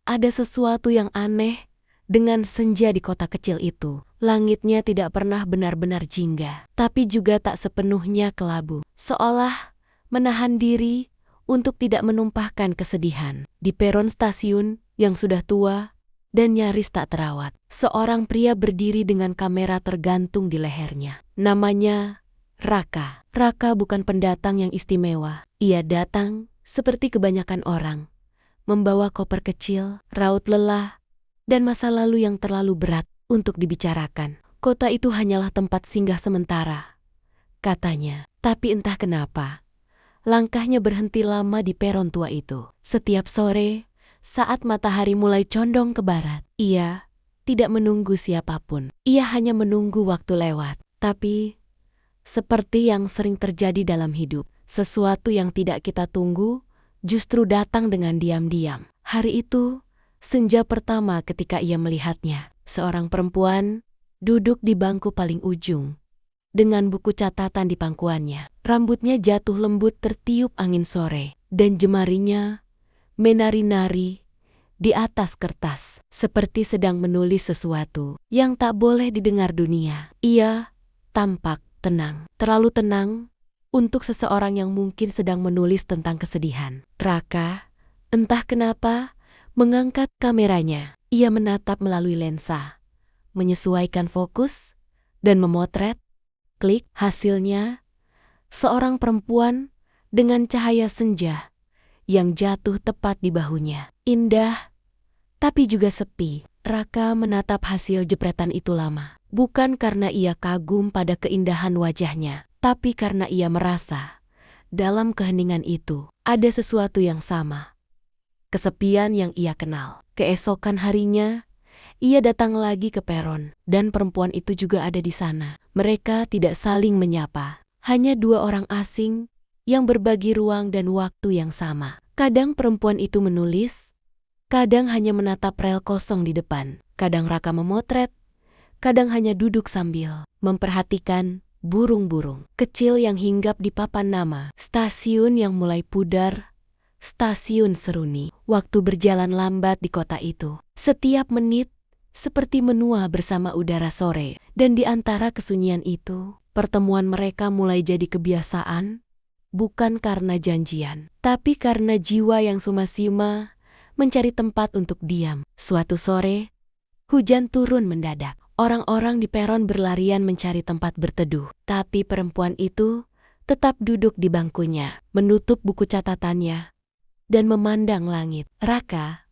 Ada sesuatu yang aneh dengan senja di kota kecil itu. Langitnya tidak pernah benar-benar jingga, tapi juga tak sepenuhnya kelabu. Seolah menahan diri untuk tidak menumpahkan kesedihan. Di peron stasiun yang sudah tua dan nyaris tak terawat, seorang pria berdiri dengan kamera tergantung di lehernya. Namanya Raka. Raka bukan pendatang yang istimewa. Ia datang seperti kebanyakan orang, membawa koper kecil, raut lelah, dan masa lalu yang terlalu berat untuk dibicarakan. Kota itu hanyalah tempat singgah sementara, katanya. Tapi entah kenapa, langkahnya berhenti lama di peron tua itu. Setiap sore, saat matahari mulai condong ke barat, ia tidak menunggu siapapun. Ia hanya menunggu waktu lewat. Tapi, seperti yang sering terjadi dalam hidup, sesuatu yang tidak kita tunggu justru datang dengan diam-diam. Hari itu, senja pertama ketika ia melihatnya. Seorang perempuan duduk di bangku paling ujung, dengan buku catatan di pangkuannya. Rambutnya jatuh lembut tertiup angin sore, dan jemarinya menari-nari di atas kertas, seperti sedang menulis sesuatu yang tak boleh didengar dunia. Ia tampak tenang, terlalu tenang untuk seseorang yang mungkin sedang menulis tentang kesedihan. Raka, entah kenapa, mengangkat kameranya. Ia menatap melalui lensa, menyesuaikan fokus, dan memotret. Klik, hasilnya seorang perempuan dengan cahaya senja yang jatuh tepat di bahunya. Indah, tapi juga sepi. Raka menatap hasil jepretan itu lama. Bukan karena ia kagum pada keindahan wajahnya, tapi karena ia merasa dalam keheningan itu ada sesuatu yang sama. Kesepian yang ia kenal. Keesokan harinya, ia datang lagi ke peron, dan perempuan itu juga ada di sana. Mereka tidak saling menyapa. Hanya dua orang asing yang berbagi ruang dan waktu yang sama. Kadang perempuan itu menulis, kadang hanya menatap rel kosong di depan. Kadang Raka memotret, kadang hanya duduk sambil memperhatikan burung-burung kecil yang hinggap di papan nama. Stasiun yang mulai pudar, stasiun Seruni. Waktu berjalan lambat di kota itu. Setiap menit seperti menua bersama udara sore. Dan di antara kesunyian itu, pertemuan mereka mulai jadi kebiasaan, bukan karena janjian, tapi karena jiwa yang suma-sima mencari tempat untuk diam. Suatu sore, hujan turun mendadak. Orang-orang di peron berlarian mencari tempat berteduh. Tapi perempuan itu tetap duduk di bangkunya, menutup buku catatannya, dan memandang langit. Raka,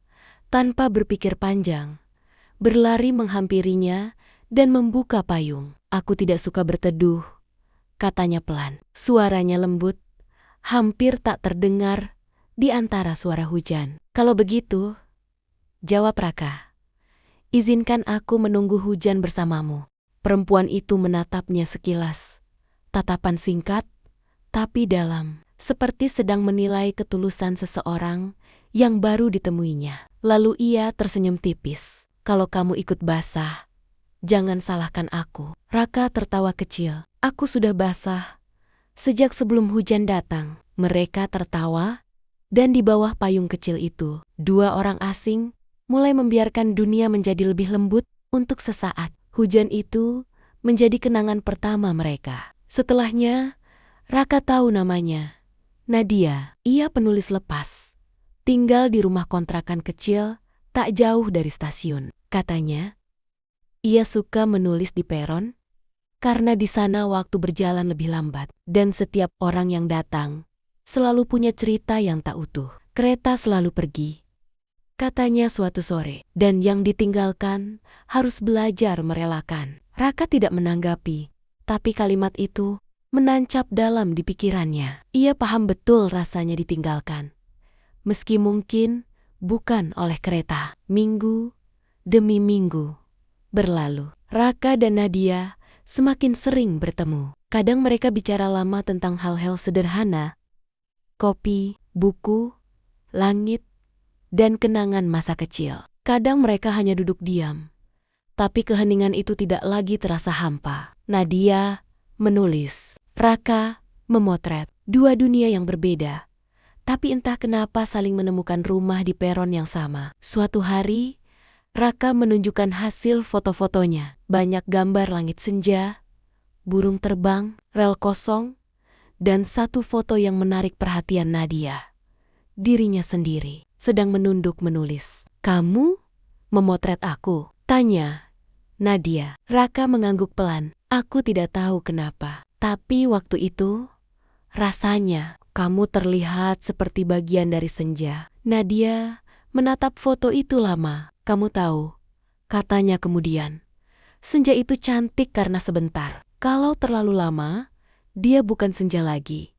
tanpa berpikir panjang, berlari menghampirinya dan membuka payung. "Aku tidak suka berteduh," katanya pelan. Suaranya lembut, hampir tak terdengar di antara suara hujan. "Kalau begitu," jawab Raka, "izinkan aku menunggu hujan bersamamu." Perempuan itu menatapnya sekilas. Tatapan singkat, tapi dalam, seperti sedang menilai ketulusan seseorang yang baru ditemuinya. Lalu ia tersenyum tipis. "Kalau kamu ikut basah, jangan salahkan aku." Raka tertawa kecil. "Aku sudah basah sejak sebelum hujan datang." Mereka tertawa, dan di bawah payung kecil itu, dua orang asing mulai membiarkan dunia menjadi lebih lembut untuk sesaat. Hujan itu menjadi kenangan pertama mereka. Setelahnya, Raka tahu namanya. Nadia. Ia penulis lepas, tinggal di rumah kontrakan kecil tak jauh dari stasiun. Katanya, ia suka menulis di peron karena di sana waktu berjalan lebih lambat, dan setiap orang yang datang selalu punya cerita yang tak utuh. Kereta selalu pergi, katanya suatu sore, dan yang ditinggalkan harus belajar merelakan. Raka tidak menanggapi, tapi kalimat itu menancap dalam di pikirannya. Ia paham betul rasanya ditinggalkan, meski mungkin bukan oleh kereta. Minggu demi minggu berlalu. Raka dan Nadia semakin sering bertemu. Kadang mereka bicara lama tentang hal-hal sederhana, kopi, buku, langit, dan kenangan masa kecil. Kadang mereka hanya duduk diam, tapi keheningan itu tidak lagi terasa hampa. Nadia menulis, Raka memotret. Dua dunia yang berbeda, tapi entah kenapa saling menemukan rumah di peron yang sama. Suatu hari, Raka menunjukkan hasil foto-fotonya. Banyak gambar langit senja, burung terbang, rel kosong, dan satu foto yang menarik perhatian Nadia. Dirinya sendiri sedang menunduk menulis. "Kamu memotret aku?" tanya Nadia. Raka mengangguk pelan. "Aku tidak tahu kenapa, tapi waktu itu rasanya kamu terlihat seperti bagian dari senja." Nadia menatap foto itu lama. "Kamu tahu," katanya kemudian, "senja itu cantik karena sebentar. Kalau terlalu lama, dia bukan senja lagi.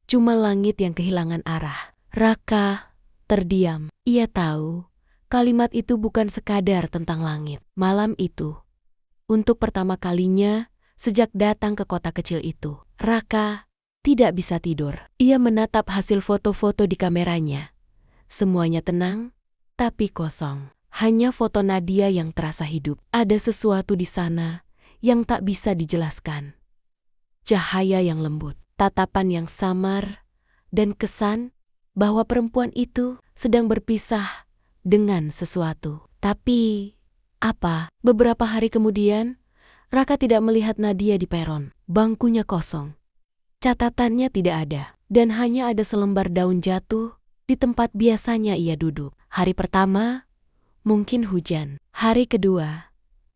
Cuma langit yang kehilangan arah." Raka terdiam. Ia tahu kalimat itu bukan sekadar tentang langit. Malam itu, untuk pertama kalinya sejak datang ke kota kecil itu, Raka tidak bisa tidur. Ia menatap hasil foto-foto di kameranya. Semuanya tenang, tapi kosong. Hanya foto Nadia yang terasa hidup. Ada sesuatu di sana yang tak bisa dijelaskan. Cahaya yang lembut, tatapan yang samar, dan kesan bahwa perempuan itu sedang berpisah dengan sesuatu. Tapi apa? Beberapa hari kemudian, Raka tidak melihat Nadia di peron. Bangkunya kosong. Catatannya tidak ada, dan hanya ada selembar daun jatuh di tempat biasanya ia duduk. Hari pertama, mungkin hujan. Hari kedua,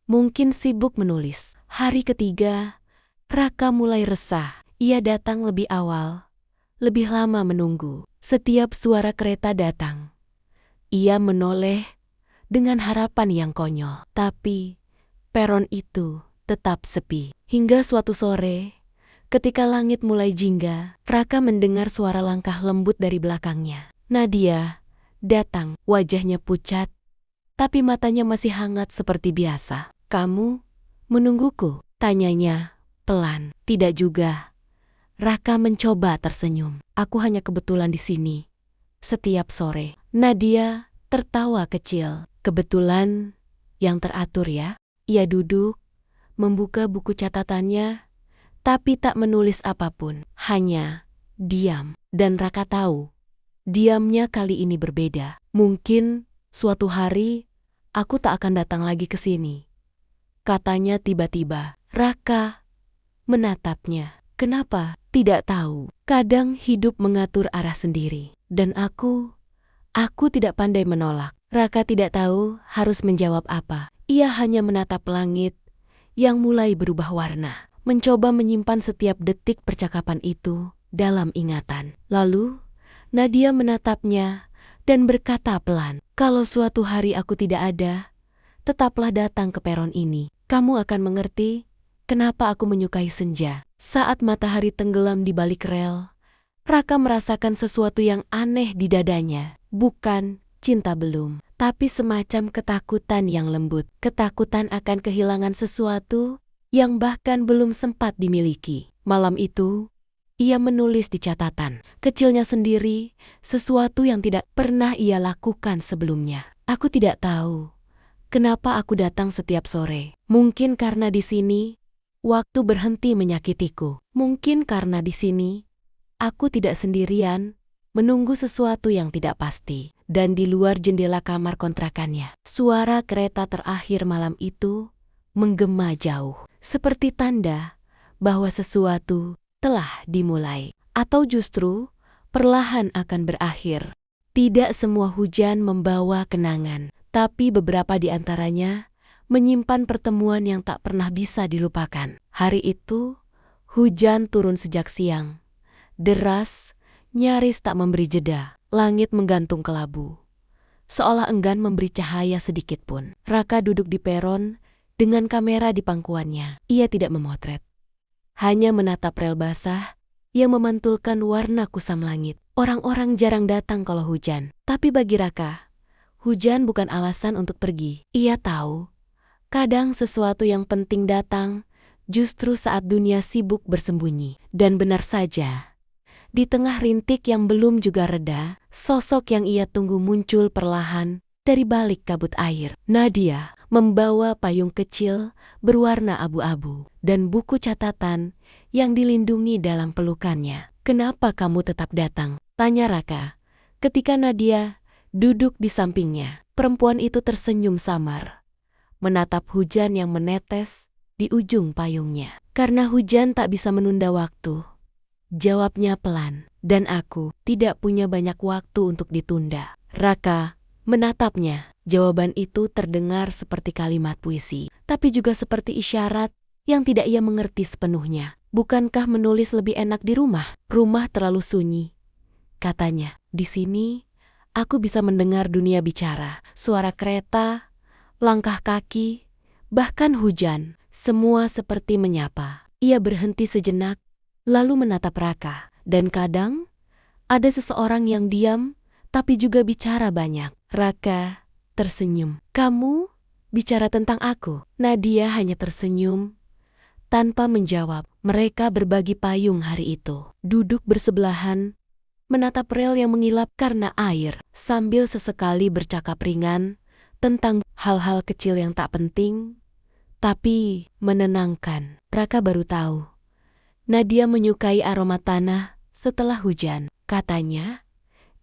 mungkin sibuk menulis. Hari ketiga, Raka mulai resah. Ia datang lebih awal, lebih lama menunggu. Setiap suara kereta datang, ia menoleh dengan harapan yang konyol. Tapi peron itu tetap sepi. Hingga suatu sore, ketika langit mulai jingga, Raka mendengar suara langkah lembut dari belakangnya. Nadia datang, wajahnya pucat, tapi matanya masih hangat seperti biasa. "Kamu menungguku?" tanyanya pelan. "Tidak juga." Raka mencoba tersenyum. "Aku hanya kebetulan di sini setiap sore." Nadia tertawa kecil. "Kebetulan yang teratur ya?" Ia duduk, membuka buku catatannya, tapi tak menulis apapun. Hanya diam. Dan Raka tahu, diamnya kali ini berbeda. "Mungkin suatu hari aku tak akan datang lagi ke sini," katanya tiba-tiba. Raka menatapnya. "Kenapa?" "Tidak tahu. Kadang hidup mengatur arah sendiri. Dan aku tidak pandai menolak." Raka tidak tahu harus menjawab apa. Ia hanya menatap langit yang mulai berubah warna, mencoba menyimpan setiap detik percakapan itu dalam ingatan. Lalu, Nadia menatapnya dan berkata pelan, "Kalau suatu hari aku tidak ada, tetaplah datang ke peron ini. Kamu akan mengerti kenapa aku menyukai senja." Saat matahari tenggelam di balik rel, Raka merasakan sesuatu yang aneh di dadanya. Bukan cinta belum, tapi semacam ketakutan yang lembut. Ketakutan akan kehilangan sesuatu yang bahkan belum sempat dimiliki. Malam itu, ia menulis di catatan kecilnya sendiri sesuatu yang tidak pernah ia lakukan sebelumnya. "Aku tidak tahu kenapa aku datang setiap sore. Mungkin karena di sini waktu berhenti menyakitiku. Mungkin karena di sini aku tidak sendirian menunggu sesuatu yang tidak pasti." Dan di luar jendela kamar kontrakannya, suara kereta terakhir malam itu menggema jauh, seperti tanda bahwa sesuatu telah dimulai, atau justru perlahan akan berakhir. Tidak semua hujan membawa kenangan, tapi beberapa di antaranya menyimpan pertemuan yang tak pernah bisa dilupakan. Hari itu, hujan turun sejak siang. Deras, nyaris tak memberi jeda. Langit menggantung kelabu, seolah enggan memberi cahaya sedikit pun. Raka duduk di peron dengan kamera di pangkuannya. Ia tidak memotret, hanya menatap rel basah yang memantulkan warna kusam langit. Orang-orang jarang datang kalau hujan, tapi bagi Raka, hujan bukan alasan untuk pergi. Ia tahu, kadang sesuatu yang penting datang justru saat dunia sibuk bersembunyi. Dan benar saja, di tengah rintik yang belum juga reda, sosok yang ia tunggu muncul perlahan dari balik kabut air. Nadia membawa payung kecil berwarna abu-abu dan buku catatan yang dilindungi dalam pelukannya. "Kenapa kamu tetap datang?" tanya Raka. Ketika Nadia duduk di sampingnya, perempuan itu tersenyum samar, menatap hujan yang menetes di ujung payungnya. Karena hujan tak bisa menunda waktu, jawabnya pelan. Dan aku tidak punya banyak waktu untuk ditunda. Raka menatapnya. Jawaban itu terdengar seperti kalimat puisi, tapi juga seperti isyarat yang tidak ia mengerti sepenuhnya. Bukankah menulis lebih enak di rumah? Rumah terlalu sunyi, katanya. Di sini, aku bisa mendengar dunia bicara. Suara kereta, langkah kaki, bahkan hujan. Semua seperti menyapa. Ia berhenti sejenak, lalu menatap Raka. Dan kadang, ada seseorang yang diam, tapi juga bicara banyak. Raka tersenyum. Kamu bicara tentang aku? Nadia hanya tersenyum tanpa menjawab. Mereka berbagi payung hari itu. Duduk bersebelahan, menatap rel yang mengilap karena air, sambil sesekali bercakap ringan tentang hal-hal kecil yang tak penting, tapi menenangkan. Raka baru tahu Nadia menyukai aroma tanah setelah hujan. Katanya,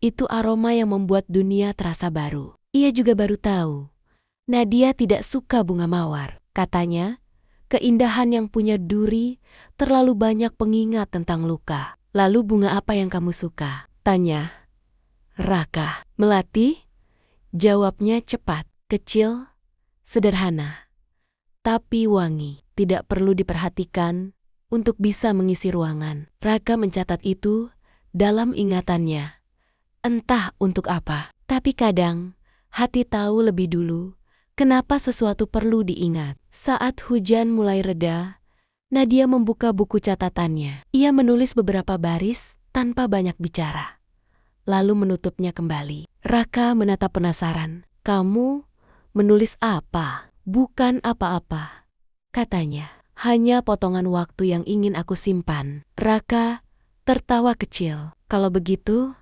itu aroma yang membuat dunia terasa baru. Ia juga baru tahu Nadia tidak suka bunga mawar. Katanya, keindahan yang punya duri terlalu banyak pengingat tentang luka. Lalu bunga apa yang kamu suka? Tanya Raka. Melati? Jawabnya cepat, kecil, sederhana, tapi wangi. Tidak perlu diperhatikan untuk bisa mengisi ruangan. Raka mencatat itu dalam ingatannya. Entah untuk apa, tapi kadang hati tahu lebih dulu kenapa sesuatu perlu diingat. Saat hujan mulai reda, Nadia membuka buku catatannya. Ia menulis beberapa baris tanpa banyak bicara, lalu menutupnya kembali. Raka menatap penasaran. Kamu menulis apa? Bukan apa-apa, katanya. Hanya potongan waktu yang ingin aku simpan. Raka tertawa kecil. Kalau begitu,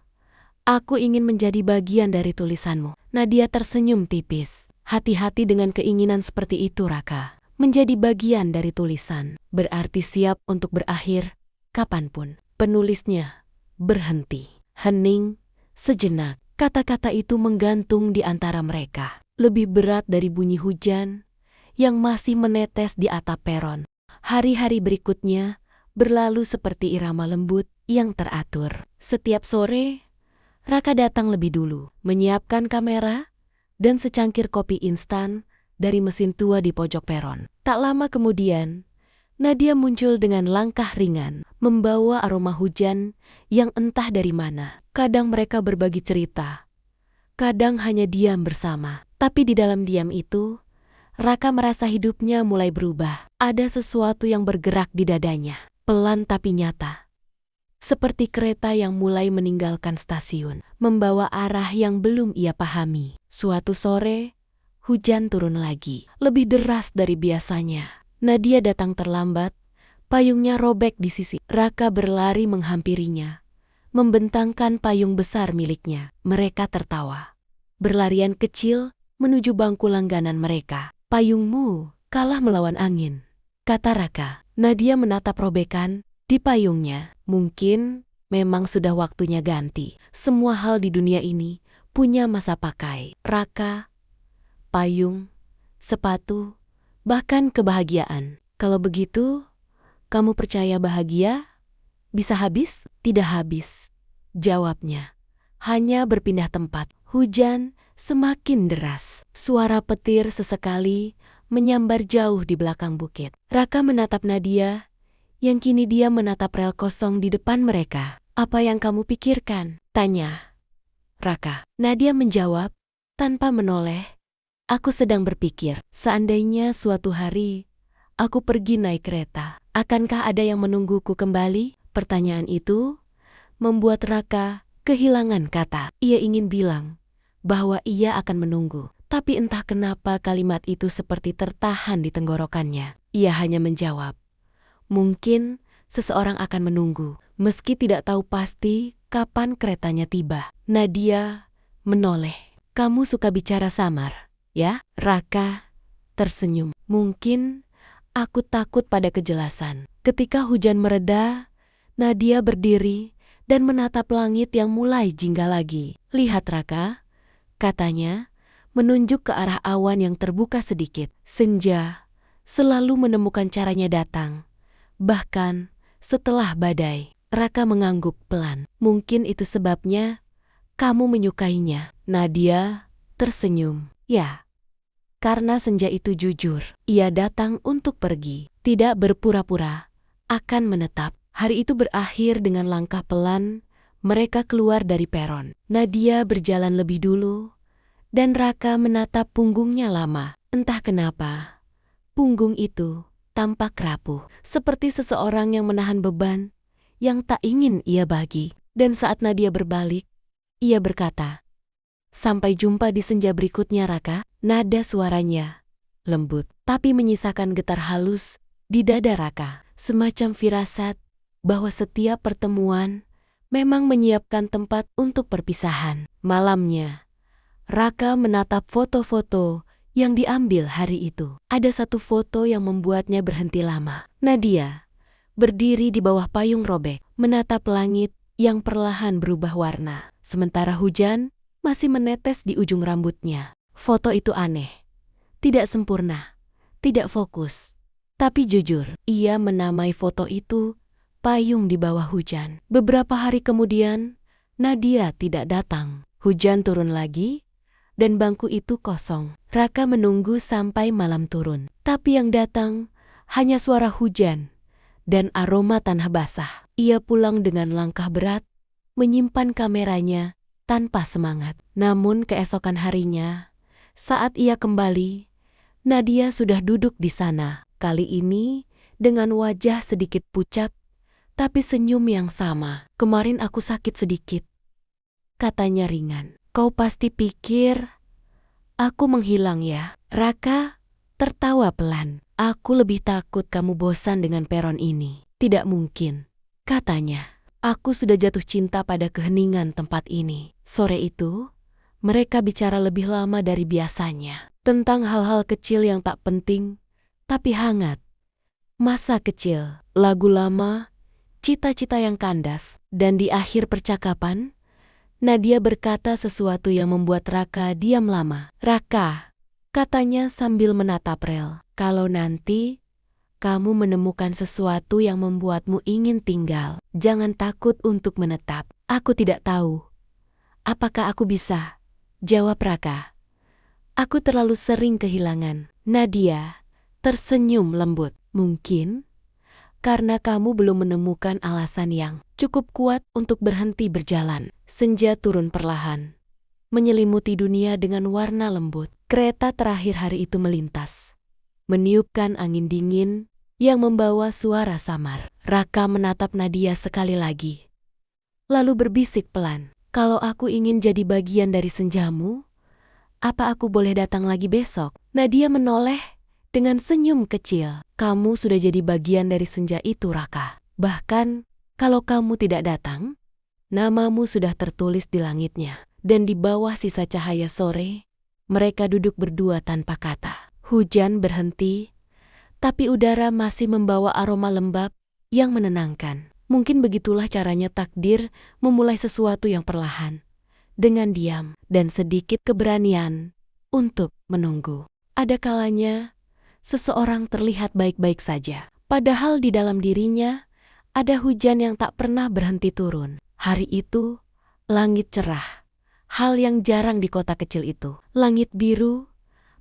aku ingin menjadi bagian dari tulisanmu. Nadia tersenyum tipis. Hati-hati dengan keinginan seperti itu, Raka. Menjadi bagian dari tulisan berarti siap untuk berakhir kapanpun. Penulisnya berhenti. Hening sejenak. Kata-kata itu menggantung di antara mereka. Lebih berat dari bunyi hujan yang masih menetes di atap peron. Hari-hari berikutnya berlalu seperti irama lembut yang teratur. Setiap sore, Raka datang lebih dulu, menyiapkan kamera dan secangkir kopi instan dari mesin tua di pojok peron. Tak lama kemudian, Nadia muncul dengan langkah ringan, membawa aroma hujan yang entah dari mana. Kadang mereka berbagi cerita, kadang hanya diam bersama. Tapi di dalam diam itu, Raka merasa hidupnya mulai berubah. Ada sesuatu yang bergerak di dadanya, pelan tapi nyata. Seperti kereta yang mulai meninggalkan stasiun, membawa arah yang belum ia pahami. Suatu sore, hujan turun lagi, lebih deras dari biasanya. Nadia datang terlambat, payungnya robek di sisi. Raka berlari menghampirinya, membentangkan payung besar miliknya. Mereka tertawa, berlarian kecil menuju bangku langganan mereka. Payungmu kalah melawan angin, kata Raka. Nadia menatap robekan di payungnya. Mungkin memang sudah waktunya ganti. Semua hal di dunia ini punya masa pakai. Raka, payung, sepatu, bahkan kebahagiaan. Kalau begitu, kamu percaya bahagia bisa habis? Tidak habis, jawabnya. Hanya berpindah tempat. Hujan semakin deras. Suara petir sesekali menyambar jauh di belakang bukit. Raka menatap Nadia, yang kini dia menatap rel kosong di depan mereka. Apa yang kamu pikirkan? Tanya Raka. Nadia menjawab tanpa menoleh. Aku sedang berpikir, seandainya suatu hari aku pergi naik kereta, akankah ada yang menungguku kembali? Pertanyaan itu membuat Raka kehilangan kata. Ia ingin bilang bahwa ia akan menunggu, tapi entah kenapa kalimat itu seperti tertahan di tenggorokannya. Ia hanya menjawab, mungkin seseorang akan menunggu, meski tidak tahu pasti kapan keretanya tiba. Nadia menoleh. Kamu suka bicara samar, ya? Raka tersenyum. Mungkin aku takut pada kejelasan. Ketika hujan mereda, Nadia berdiri dan menatap langit yang mulai jingga lagi. "Lihat Raka," katanya, menunjuk ke arah awan yang terbuka sedikit. "Senja selalu menemukan caranya datang, bahkan setelah badai." Raka mengangguk pelan. "Mungkin itu sebabnya kamu menyukainya." Nadia tersenyum. "Ya, karena senja itu jujur. Ia datang untuk pergi, tidak berpura-pura akan menetap." Hari itu berakhir dengan langkah pelan. Mereka keluar dari peron. Nadia berjalan lebih dulu, dan Raka menatap punggungnya lama. Entah kenapa, punggung itu tampak rapuh, seperti seseorang yang menahan beban yang tak ingin ia bagi. Dan saat Nadia berbalik, ia berkata, "Sampai jumpa di senja berikutnya Raka." Nada suaranya lembut, tapi menyisakan getar halus di dada Raka. Semacam firasat bahwa setiap pertemuan memang menyiapkan tempat untuk perpisahan. Malamnya, Raka menatap foto-foto yang diambil hari itu. Ada satu foto yang membuatnya berhenti lama. Nadia berdiri di bawah payung robek, menatap langit yang perlahan berubah warna, sementara hujan masih menetes di ujung rambutnya. Foto itu aneh, tidak sempurna, tidak fokus, tapi jujur. Ia menamai foto itu "Payung di Bawah Hujan." Beberapa hari kemudian, Nadia tidak datang. Hujan turun lagi, dan bangku itu kosong. Raka menunggu sampai malam turun, tapi yang datang hanya suara hujan dan aroma tanah basah. Ia pulang dengan langkah berat, menyimpan kameranya tanpa semangat. Namun keesokan harinya, saat ia kembali, Nadia sudah duduk di sana. Kali ini dengan wajah sedikit pucat, tapi senyum yang sama. "Kemarin aku sakit sedikit," katanya ringan. "Kau pasti pikir aku menghilang ya?" Raka tertawa pelan. "Aku lebih takut kamu bosan dengan peron ini." "Tidak mungkin," katanya. "Aku sudah jatuh cinta pada keheningan tempat ini." Sore itu, mereka bicara lebih lama dari biasanya. Tentang hal-hal kecil yang tak penting, tapi hangat. Masa kecil, lagu lama, cita-cita yang kandas. Dan di akhir percakapan, Nadia berkata sesuatu yang membuat Raka diam lama. "Raka," katanya sambil menatap rel, "kalau nanti kamu menemukan sesuatu yang membuatmu ingin tinggal, jangan takut untuk menetap." "Aku tidak tahu apakah aku bisa," jawab Raka. "Aku terlalu sering kehilangan." Nadia tersenyum lembut. "Mungkin karena kamu belum menemukan alasan yang cukup kuat untuk berhenti berjalan." Senja turun perlahan, menyelimuti dunia dengan warna lembut. Kereta terakhir hari itu melintas, meniupkan angin dingin yang membawa suara samar. Raka menatap Nadia sekali lagi, lalu berbisik pelan, "Kalau aku ingin jadi bagian dari senjamu, apa aku boleh datang lagi besok?" Nadia menoleh dengan senyum kecil. "Kamu sudah jadi bagian dari senja itu, Raka. Bahkan kalau kamu tidak datang, namamu sudah tertulis di langitnya." Dan di bawah sisa cahaya sore, mereka duduk berdua tanpa kata. Hujan berhenti, tapi udara masih membawa aroma lembab yang menenangkan. Mungkin begitulah caranya takdir memulai sesuatu yang perlahan, dengan diam dan sedikit keberanian untuk menunggu. Ada kalanya seseorang terlihat baik-baik saja, padahal di dalam dirinya ada hujan yang tak pernah berhenti turun. Hari itu, langit cerah, hal yang jarang di kota kecil itu. Langit biru,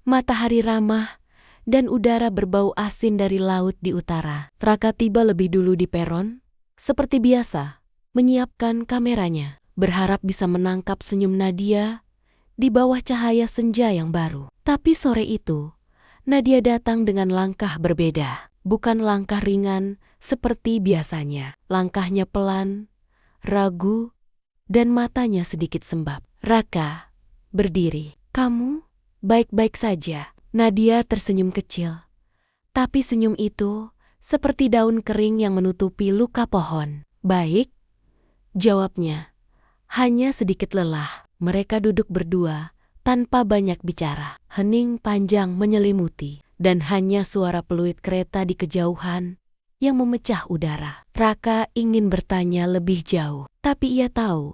matahari ramah, dan udara berbau asin dari laut di utara. Raka tiba lebih dulu di peron, seperti biasa, menyiapkan kameranya, berharap bisa menangkap senyum Nadia di bawah cahaya senja yang baru. Tapi sore itu, Nadia datang dengan langkah berbeda. Bukan langkah ringan seperti biasanya. Langkahnya pelan, ragu, dan matanya sedikit sembab. Raka berdiri. "Kamu baik-baik saja?" Nadia tersenyum kecil. Tapi senyum itu seperti daun kering yang menutupi luka pohon. "Baik," jawabnya. Hanya sedikit lelah. Mereka duduk berdua tanpa banyak bicara. Hening panjang menyelimuti, dan hanya suara peluit kereta di kejauhan yang memecah udara. Raka ingin bertanya lebih jauh, tapi ia tahu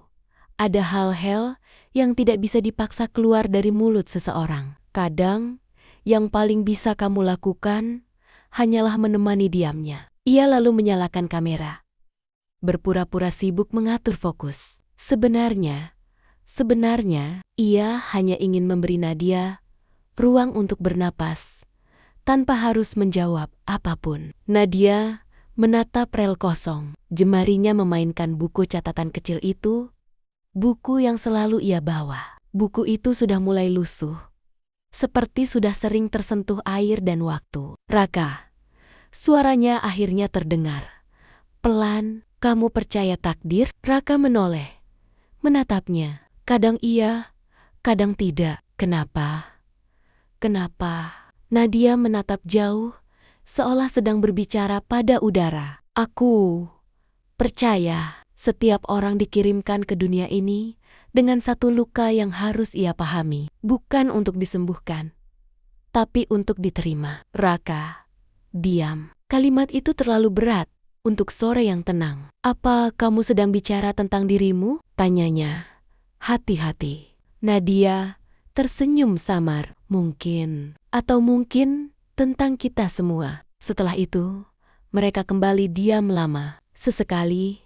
ada hal-hal yang tidak bisa dipaksa keluar dari mulut seseorang. Kadang, yang paling bisa kamu lakukan hanyalah menemani diamnya. Ia lalu menyalakan kamera, berpura-pura sibuk mengatur fokus. Sebenarnya, ia hanya ingin memberi Nadia ruang untuk bernapas, tanpa harus menjawab apapun. Nadia menatap rel kosong, jemarinya memainkan buku catatan kecil itu, buku yang selalu ia bawa. Buku itu sudah mulai lusuh, seperti sudah sering tersentuh air dan waktu. "Raka," suaranya akhirnya terdengar. Pelan, "Kamu percaya takdir?" Raka menoleh, menatapnya. Kadang iya, kadang tidak. Kenapa? Nadia menatap jauh, seolah sedang berbicara pada udara. "Aku percaya setiap orang dikirimkan ke dunia ini dengan satu luka yang harus ia pahami. Bukan untuk disembuhkan, tapi untuk diterima." "Raka, diam." Kalimat itu terlalu berat untuk sore yang tenang. "Apa kamu sedang bicara tentang dirimu?" tanyanya. Hati-hati. Nadia tersenyum samar. "Mungkin, atau mungkin tentang kita semua." Setelah itu, mereka kembali diam lama. Sesekali,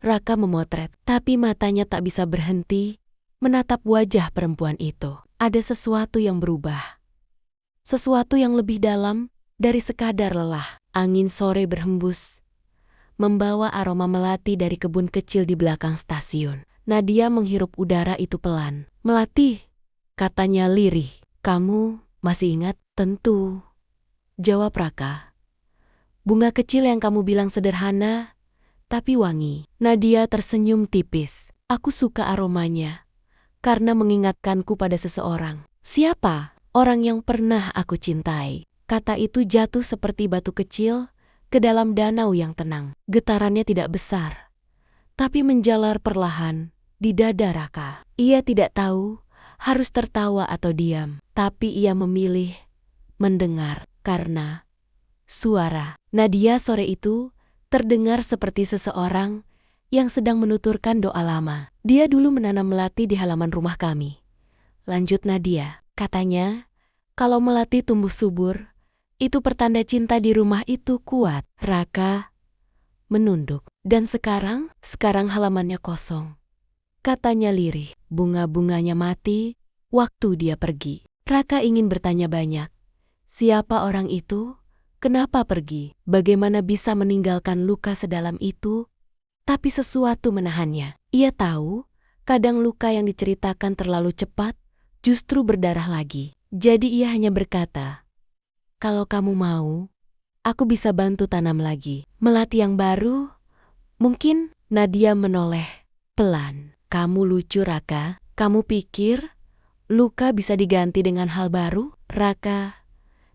Raka memotret, tapi matanya tak bisa berhenti menatap wajah perempuan itu. Ada sesuatu yang berubah. Sesuatu yang lebih dalam dari sekadar lelah. Angin sore berhembus, membawa aroma melati dari kebun kecil di belakang stasiun. Nadia menghirup udara itu pelan. "Melati," katanya lirih. "Kamu masih ingat?" "Tentu," jawab Raka. "Bunga kecil yang kamu bilang sederhana, tapi wangi." Nadia tersenyum tipis. "Aku suka aromanya, karena mengingatkanku pada seseorang." "Siapa?" "Orang yang pernah aku cintai." Kata itu jatuh seperti batu kecil ke dalam danau yang tenang. Getarannya tidak besar, tapi menjalar perlahan di dada Raka. Ia tidak tahu harus tertawa atau diam, tapi ia memilih mendengar karena suara Nadia sore itu terdengar seperti seseorang yang sedang menuturkan doa lama. "Dia dulu menanam melati di halaman rumah kami," lanjut Nadia. "Katanya, kalau melati tumbuh subur, itu pertanda cinta di rumah itu kuat." Raka menunduk. "Dan sekarang halamannya kosong," katanya lirih. "Bunga-bunganya mati waktu dia pergi." Raka ingin bertanya banyak. Siapa orang itu? Kenapa pergi? Bagaimana bisa meninggalkan luka sedalam itu? Tapi sesuatu menahannya. Ia tahu, kadang luka yang diceritakan terlalu cepat justru berdarah lagi. Jadi ia hanya berkata, "Kalau kamu mau, aku bisa bantu tanam lagi melati yang baru." Mungkin. Nadia menoleh pelan. "Kamu lucu, Raka. Kamu pikir luka bisa diganti dengan hal baru?" Raka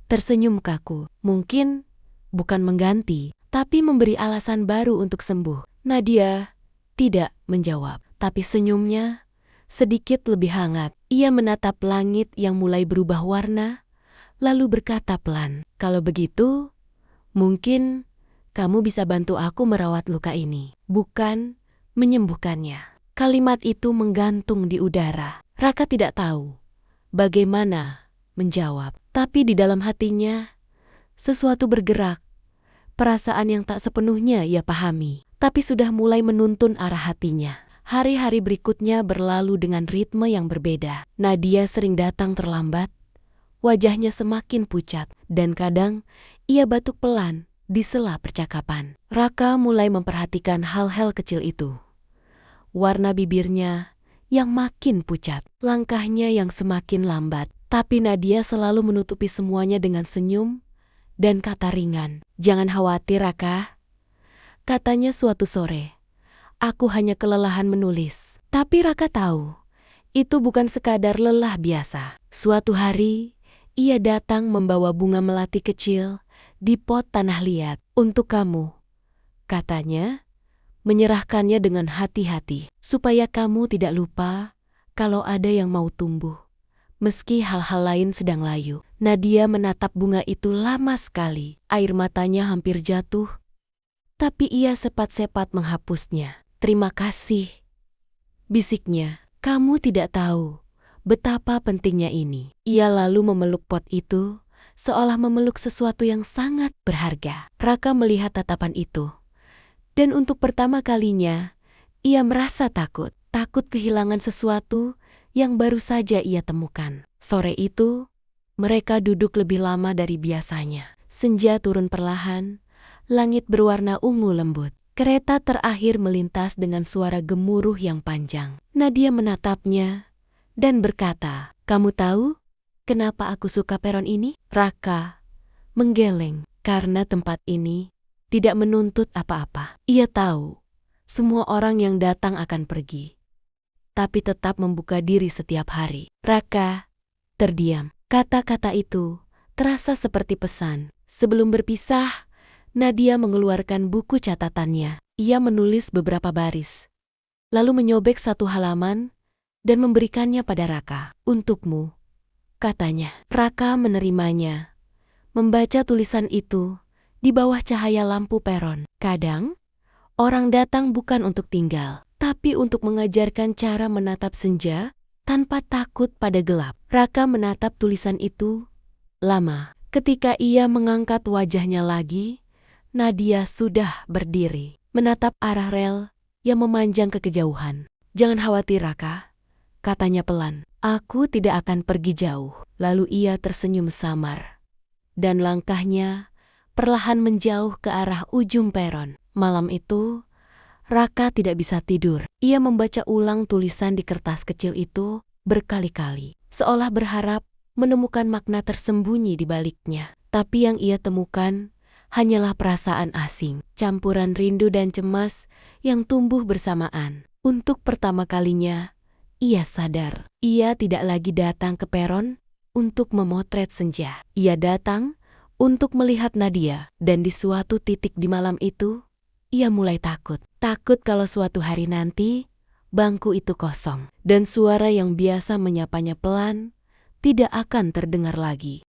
tersenyum kaku. "Mungkin bukan mengganti, tapi memberi alasan baru untuk sembuh." Nadia tidak menjawab, tapi senyumnya sedikit lebih hangat. Ia menatap langit yang mulai berubah warna, lalu berkata pelan, "Kalau begitu, mungkin kamu bisa bantu aku merawat luka ini, bukan menyembuhkannya." Kalimat itu menggantung di udara. Raka tidak tahu bagaimana menjawab, tapi di dalam hatinya sesuatu bergerak. Perasaan yang tak sepenuhnya ia pahami, tapi sudah mulai menuntun arah hatinya. Hari-hari berikutnya berlalu dengan ritme yang berbeda. Nadia sering datang terlambat, wajahnya semakin pucat, dan kadang ia batuk pelan di sela percakapan. Raka mulai memperhatikan hal-hal kecil itu. Warna bibirnya yang makin pucat, langkahnya yang semakin lambat, tapi Nadia selalu menutupi semuanya dengan senyum dan kata ringan. "Jangan khawatir, Raka," katanya suatu sore. "Aku hanya kelelahan menulis." Tapi Raka tahu, itu bukan sekadar lelah biasa. Suatu hari, ia datang membawa bunga melati kecil di pot tanah liat. "Untuk kamu," katanya, menyerahkannya dengan hati-hati, "supaya kamu tidak lupa kalau ada yang mau tumbuh, meski hal-hal lain sedang layu." Nadia menatap bunga itu lama sekali. Air matanya hampir jatuh, tapi ia sepat-sepat menghapusnya. "Terima kasih," bisiknya. Kamu tidak tahu betapa pentingnya ini. Ia lalu memeluk pot itu, seolah memeluk sesuatu yang sangat berharga. Raka melihat tatapan itu, dan untuk pertama kalinya, ia merasa takut. Takut kehilangan sesuatu yang baru saja ia temukan. Sore itu, mereka duduk lebih lama dari biasanya. Senja turun perlahan, langit berwarna ungu lembut. Kereta terakhir melintas dengan suara gemuruh yang panjang. Nadia menatapnya dan berkata, "Kamu tahu kenapa aku suka peron ini?" Raka menggeleng karena tempat ini tidak menuntut apa-apa. Ia tahu semua orang yang datang akan pergi, tapi tetap membuka diri setiap hari. Raka terdiam. Kata-kata itu terasa seperti pesan. Sebelum berpisah, Nadia mengeluarkan buku catatannya. Ia menulis beberapa baris, lalu menyobek satu halaman dan memberikannya pada Raka. "Untukmu," katanya. Raka menerimanya, membaca tulisan itu di bawah cahaya lampu peron. Kadang, orang datang bukan untuk tinggal, tapi untuk mengajarkan cara menatap senja tanpa takut pada gelap. Raka menatap tulisan itu lama. Ketika ia mengangkat wajahnya lagi, Nadia sudah berdiri, menatap arah rel yang memanjang ke kejauhan. "Jangan khawatir, Raka," katanya pelan. "Aku tidak akan pergi jauh." Lalu ia tersenyum samar, dan langkahnya perlahan menjauh ke arah ujung peron. Malam itu, Raka tidak bisa tidur. Ia membaca ulang tulisan di kertas kecil itu berkali-kali, seolah berharap menemukan makna tersembunyi di baliknya. Tapi yang ia temukan hanyalah perasaan asing, campuran rindu dan cemas yang tumbuh bersamaan. Untuk pertama kalinya, ia sadar ia tidak lagi datang ke peron untuk memotret senja. Ia datang untuk melihat Nadia, dan di suatu titik di malam itu, ia mulai takut. Takut kalau suatu hari nanti, bangku itu kosong, dan suara yang biasa menyapanya pelan tidak akan terdengar lagi.